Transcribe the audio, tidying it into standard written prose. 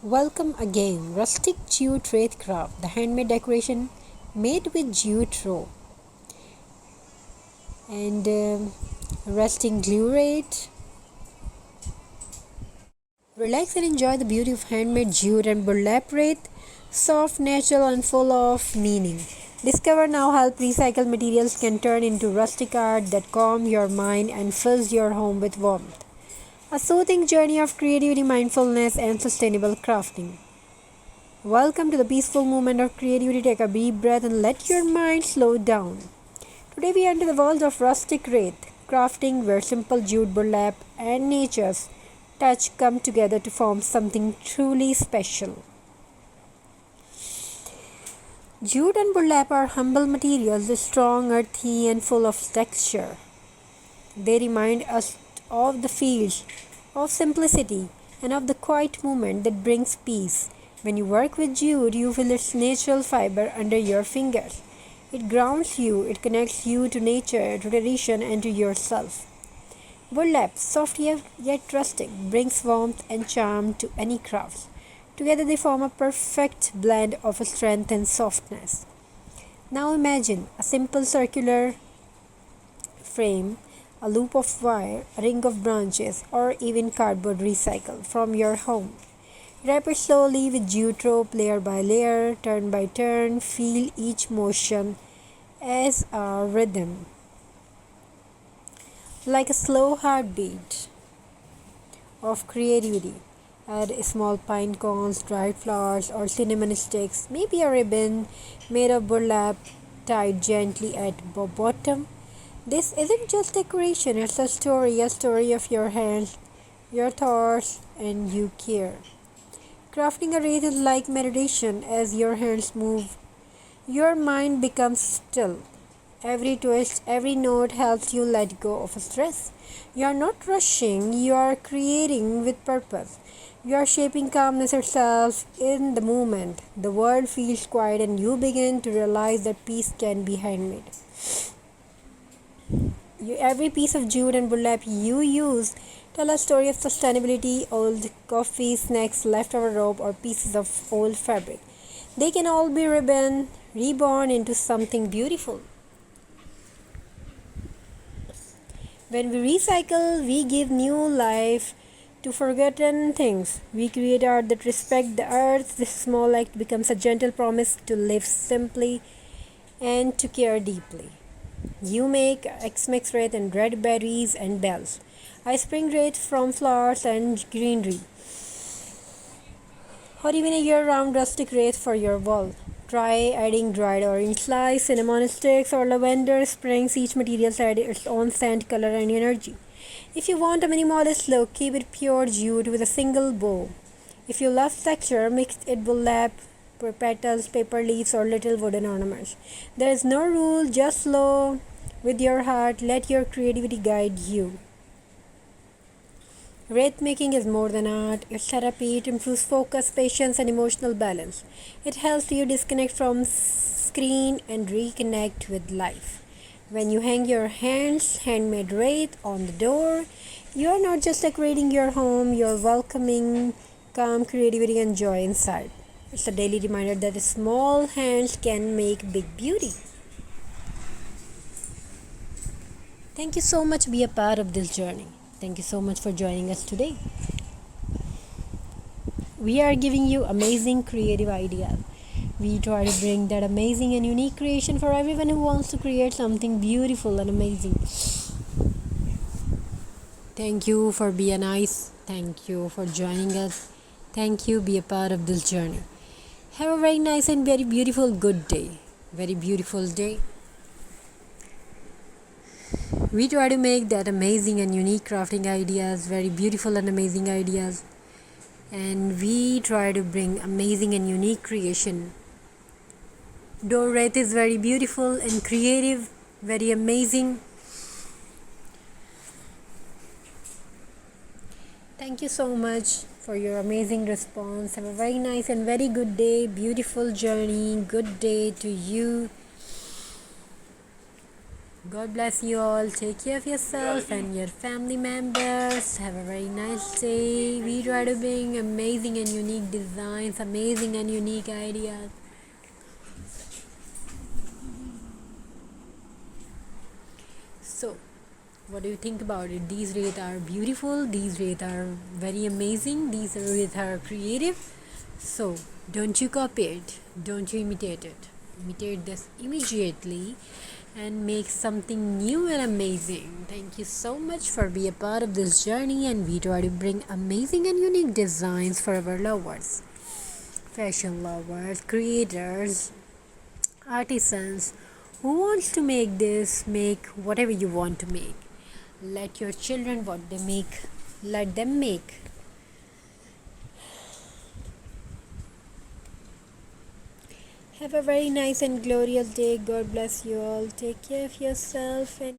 Welcome again, Rustic Jute Wreath craft, the handmade decoration made with jute rope and resting glue wreath. Relax and enjoy the beauty of handmade jute and burlap wreath, soft, natural, and full of meaning. Discover now how recycled materials can turn into rustic art that calm your mind and fills your home with warmth. A soothing journey of creativity, mindfulness, and sustainable crafting. Welcome to the peaceful moment of creativity. Take a deep breath and let your mind slow down. Today we enter the world of rustic wreath, crafting where simple jute burlap and nature's touch come together to form something truly special. Jute and burlap are humble materials, strong, earthy, and full of texture. They remind us of the fields, of simplicity, and of the quiet moment that brings peace. When you work with jute, you feel its natural fiber under your fingers. It grounds you, it connects you to nature, to tradition, and to yourself. Burlap, soft yet rustic, brings warmth and charm to any craft. Together they form a perfect blend of strength and softness. Now imagine a simple circular frame, a loop of wire, a ring of branches, or even cardboard recycled from your home. Wrap it slowly with jute rope layer by layer, turn by turn, feel each motion as a rhythm, like a slow heartbeat of creativity. Add small pine cones, dried flowers, or cinnamon sticks, maybe a ribbon made of burlap tied gently at the bottom. This isn't just decoration, it's a story of your hands, your thoughts, and you care. Crafting a wreath is like meditation. As your hands move, your mind becomes still. Every twist, every note helps you let go of stress. You are not rushing, you are creating with purpose. You are shaping calmness itself in the moment. The world feels quiet, and you begin to realize that peace can be handmade. Every piece of jute and burlap you use tell a story of sustainability, old coffee, snacks, leftover rope, or pieces of old fabric. They can all be reborn into something beautiful. When we recycle, we give new life to forgotten things. We create art that respects the earth. This small act becomes a gentle promise to live simply and to care deeply. You make X-Mix wreath and red berries and bells. I spring wreath from flowers and greenery. Or even a year-round rustic wreath for your wall. Try adding dried orange slice, cinnamon sticks, or lavender springs. Each material adds its own scent, color, and energy. If you want a minimalist look, keep it pure jute with a single bow. If you love texture, mix it burlap, petals, paper leaves, or little wooden ornaments. There is no rule, just flow with your heart. Let your creativity guide you. Wreath making is more than art, it's therapy. It improves focus, patience, and emotional balance. It helps you disconnect from screen and reconnect with life. When you hang your handmade wreath on the door, you are not just decorating your home, you are welcoming calm creativity and joy inside. It's a daily reminder that small hands can make big beauty. Thank you so much. Be a part of this journey. Thank you so much for joining us today. We are giving you amazing creative ideas. We try to bring that amazing and unique creation for everyone who wants to create something beautiful and amazing. Thank you for being nice. Thank you for joining us. Thank you. Be a part of this journey. Have a very nice and very beautiful good day. Very beautiful day. We try to make that amazing and unique crafting ideas, very beautiful and amazing ideas. And we try to bring amazing and unique creation. Door wreath is very beautiful and creative, very amazing. Thank you so much for your amazing response. Have a very nice and very good day, beautiful journey, good day to you. God bless you all. Take care of yourself and your family members. Have a very nice day. We try to bring amazing and unique designs, amazing and unique ideas. So, what do you think about it? These wreaths are beautiful. These wreaths are very amazing. These wreaths are creative. So, don't you copy it. Don't you imitate it. Imitate this immediately and make something new and amazing. Thank you so much for being a part of this journey, and we try to bring amazing and unique designs for our lovers, fashion lovers, creators, artisans who wants to make this. Make whatever you want to make. Let your children what they make, let them make. Have a very nice and glorious day. God bless you all. Take care of yourself and